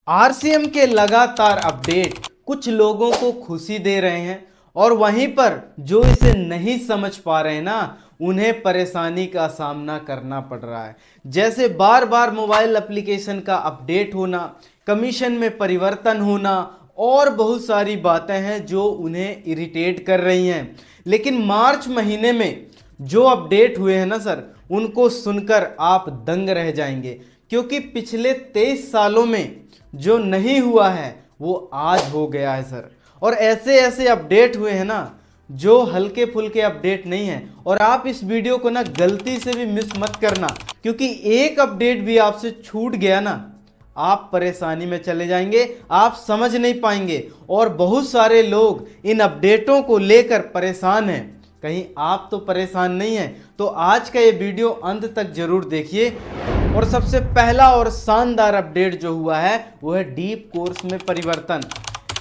RCM के लगातार update कुछ लोगों को खुशी दे रहे हैं और वहीं पर जो इसे नहीं समझ पा रहे हैं ना, उन्हें परेशानी का सामना करना पड़ रहा है। जैसे बार बार मोबाइल एप्लीकेशन का अपडेट होना, कमीशन में परिवर्तन होना और बहुत सारी बातें हैं जो उन्हें इरिटेट कर रही हैं। लेकिन मार्च महीने में जो अपडेट हुए हैं ना सर, उनको सुनकर आप दंग रह जाएंगे, क्योंकि पिछले 23 सालों में जो नहीं हुआ है वो आज हो गया है सर। और ऐसे ऐसे अपडेट हुए हैं ना जो हल्के फुल्के अपडेट नहीं है। और आप इस वीडियो को ना गलती से भी मिस मत करना, क्योंकि एक अपडेट भी आपसे छूट गया ना, आप परेशानी में चले जाएंगे, आप समझ नहीं पाएंगे। और बहुत सारे लोग इन अपडेटों को लेकर परेशान हैं। कहीं आप तो परेशान नहीं हैं? तो आज का ये वीडियो अंत तक जरूर देखिए। और सबसे पहला और शानदार अपडेट जो हुआ है वो है डीप कोर्स में परिवर्तन।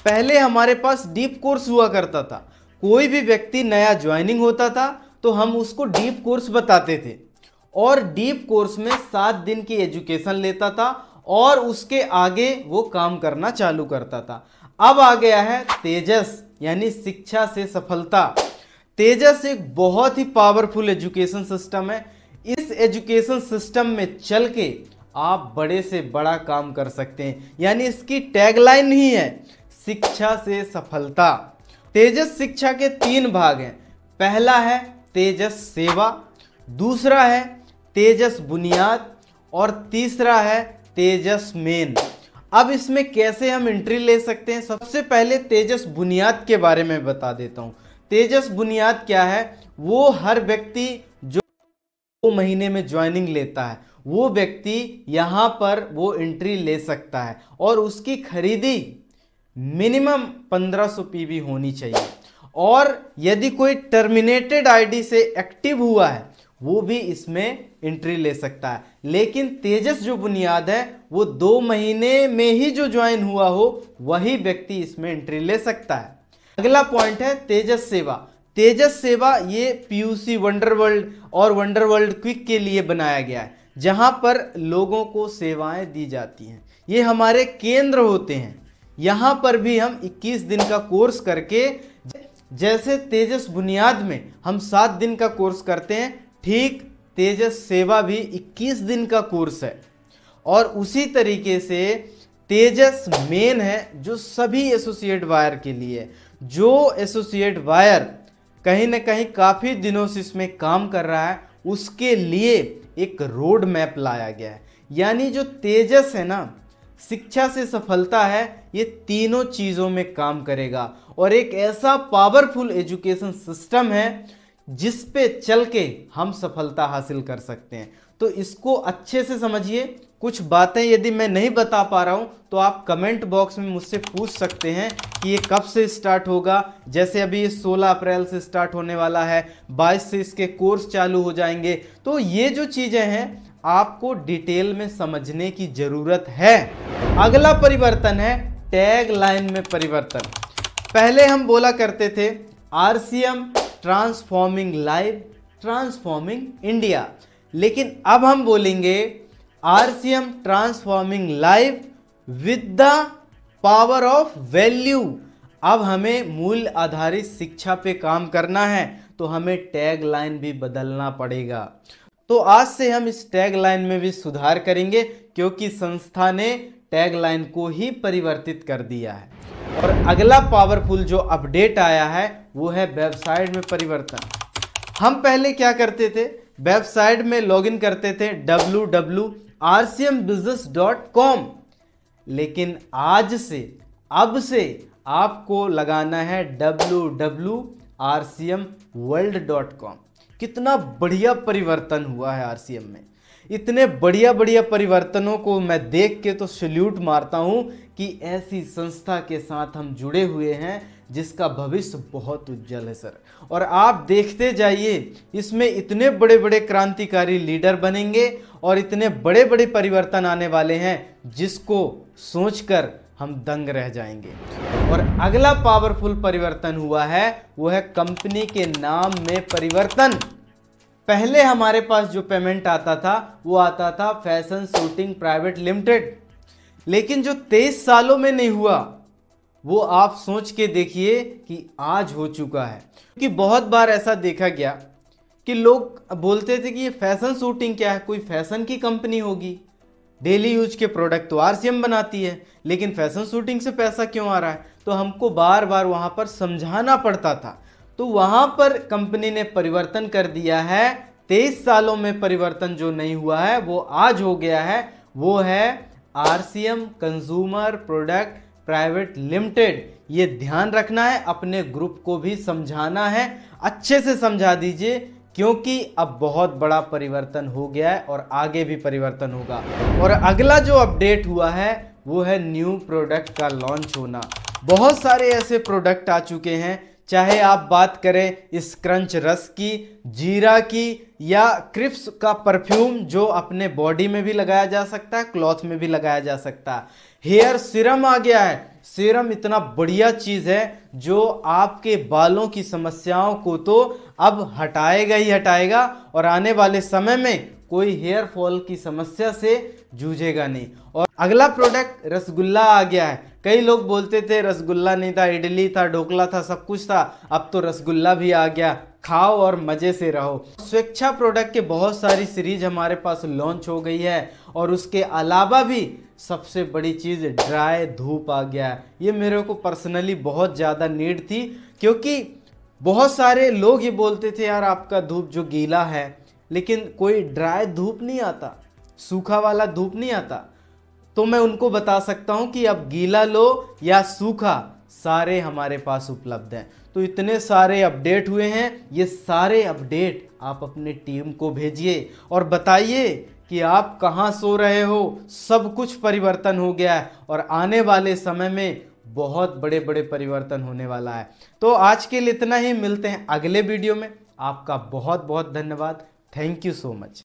पहले हमारे पास डीप कोर्स हुआ करता था, कोई भी व्यक्ति नया ज्वाइनिंग होता था तो हम उसको डीप कोर्स बताते थे और डीप कोर्स में 7 दिन की एजुकेशन लेता था और उसके आगे वो काम करना चालू करता था। अब आ गया है तेजस, यानी शिक्षा से सफलता। तेजस एक बहुत ही पावरफुल एजुकेशन सिस्टम है। इस एजुकेशन सिस्टम में चल के आप बड़े से बड़ा काम कर सकते हैं, यानी इसकी टैगलाइन ही है शिक्षा से सफलता। तेजस शिक्षा के 3 भाग हैं। पहला है तेजस सेवा, दूसरा है तेजस बुनियाद और तीसरा है तेजस मेन। अब इसमें कैसे हम एंट्री ले सकते हैं? सबसे पहले तेजस बुनियाद के बारे में बता देता हूं। तेजस बुनियाद क्या है? वो हर व्यक्ति जो 2 महीने में ज्वाइनिंग लेता है वो व्यक्ति यहां पर वो एंट्री ले सकता है और उसकी खरीदी मिनिमम 1500 पीवी होनी चाहिए। और यदि कोई टर्मिनेटेड आईडी से एक्टिव हुआ है वो भी इसमें एंट्री ले सकता है। लेकिन तेजस जो बुनियाद है वो 2 महीने में ही जो ज्वाइन हुआ हो वही व्यक्ति इसमें एंट्री ले सकता है। अगला पॉइंट है तेजस सेवा। तेजस सेवा ये पीयूसी वंडरवर्ल्ड और वंडरवर्ल्ड क्विक के लिए बनाया गया है, जहां पर लोगों को सेवाएं दी जाती हैं। ये हमारे केंद्र होते हैं। यहां पर भी हम 21 दिन का कोर्स करके, जैसे तेजस बुनियाद में हम 7 दिन का कोर्स करते हैं, ठीक तेजस सेवा भी 21 दिन का कोर्स है। और उसी तरीके से तेजस मेन है जो सभी एसोसिएट वायर के लिए। जो एसोसिएट वायर कहीं ना कहीं काफी दिनों से इसमें काम कर रहा है, उसके लिए एक रोड मैप लाया गया है। यानी जो तेजस है ना, शिक्षा से सफलता है, ये तीनों चीजों में काम करेगा और एक ऐसा पावरफुल एजुकेशन सिस्टम है जिस पे चल के हम सफलता हासिल कर सकते हैं। तो इसको अच्छे से समझिए। कुछ बातें यदि मैं नहीं बता पा रहा हूं तो आप कमेंट बॉक्स में मुझसे पूछ सकते हैं कि ये कब से स्टार्ट होगा। जैसे अभी ये 16 अप्रैल से स्टार्ट होने वाला है, 22 से इसके कोर्स चालू हो जाएंगे। तो ये जो चीजें हैं आपको डिटेल में समझने की जरूरत है। अगला परिवर्तन है टैग लाइन में परिवर्तन। पहले हम बोला करते थे RCM transforming live, transforming India, लेकिन अब हम बोलेंगे RCM transforming live with the power of value. अब हमें मूल्य आधारित शिक्षा पे काम करना है तो हमें टैग लाइन भी बदलना पड़ेगा। तो आज से हम इस टैग लाइन में भी सुधार करेंगे, क्योंकि संस्था ने टैग लाइन को ही परिवर्तित कर दिया है। और अगला पावरफुल जो अपडेट आया है वो है वेबसाइट में परिवर्तन। हम पहले क्या करते थे? वेबसाइट में लॉगिन करते थे www.rcmbusiness.com, लेकिन आज से, अब से आपको लगाना है www.rcmworld.com। कितना बढ़िया परिवर्तन हुआ है आरसीएम में। इतने बढ़िया बढ़िया परिवर्तनों को मैं देख के तो सैल्यूट मारता हूं कि ऐसी संस्था के साथ हम जुड़े हुए हैं जिसका भविष्य बहुत उज्जवल है सर। और आप देखते जाइए, इसमें इतने बड़े बड़े क्रांतिकारी लीडर बनेंगे और इतने बड़े बड़े परिवर्तन आने वाले हैं जिसको सोचकर हम दंग रह जाएंगे। और अगला पावरफुल परिवर्तन हुआ है वो है कंपनी के नाम में परिवर्तन। पहले हमारे पास जो पेमेंट आता था वो आता था फैशन शूटिंग प्राइवेट लिमिटेड। लेकिन जो 23 सालों में नहीं हुआ वो आप सोच के देखिए कि आज हो चुका है। क्योंकि बहुत बार ऐसा देखा गया कि लोग बोलते थे कि ये फैशन शूटिंग क्या है, कोई फैशन की कंपनी होगी, डेली यूज के प्रोडक्ट तो आरसीएम बनाती है, लेकिन फैशन शूटिंग से पैसा क्यों आ रहा है। तो हमको बार बार वहां पर समझाना पड़ता था। तो वहां पर कंपनी ने परिवर्तन कर दिया है। 23 सालों में परिवर्तन जो नहीं हुआ है वो आज हो गया है, वो है RCM consumer product private limited. ये ध्यान रखना है, अपने ग्रुप को भी समझाना है, अच्छे से समझा दीजिए, क्योंकि अब बहुत बड़ा परिवर्तन हो गया है और आगे भी परिवर्तन होगा। और अगला जो अपडेट हुआ है वो है न्यू प्रोडक्ट का लॉन्च होना। बहुत सारे ऐसे प्रोडक्ट आ चुके हैं, चाहे आप बात करें स्क्रंच रस की, जीरा की, या क्रिप्स का परफ्यूम जो अपने बॉडी में भी लगाया जा सकता है, क्लॉथ में भी लगाया जा सकता है। हेयर सीरम आ गया है। सीरम इतना बढ़िया चीज है जो आपके बालों की समस्याओं को तो अब हटाएगा ही हटाएगा, और आने वाले समय में कोई हेयर फॉल की समस्या से जूझेगा नहीं। और अगला प्रोडक्ट रसगुल्ला आ गया है। कई लोग बोलते थे रसगुल्ला नहीं था, इडली था, ढोकला था, सब कुछ था, अब तो रसगुल्ला भी आ गया। खाओ और मजे से रहो। स्वेच्छा प्रोडक्ट के बहुत सारी सीरीज हमारे पास लॉन्च हो गई है, और उसके अलावा भी सबसे बड़ी चीज ड्राई धूप आ गया है। ये मेरे को पर्सनली बहुत ज्यादा नीड थी, क्योंकि बहुत सारे लोग ये बोलते थे यार आपका धूप जो गीला है, लेकिन कोई ड्राई धूप नहीं आता, सूखा वाला धूप नहीं आता। तो मैं उनको बता सकता हूं कि अब गीला लो या सूखा, सारे हमारे पास उपलब्ध हैं। तो इतने सारे अपडेट हुए हैं, ये सारे अपडेट आप अपने टीम को भेजिए और बताइए कि आप कहां सो रहे हो। सब कुछ परिवर्तन हो गया है और आने वाले समय में बहुत बड़े बड़े परिवर्तन होने वाला है। तो आज के लिए इतना ही, मिलते हैं अगले वीडियो में। आपका बहुत बहुत धन्यवाद। Thank you so much.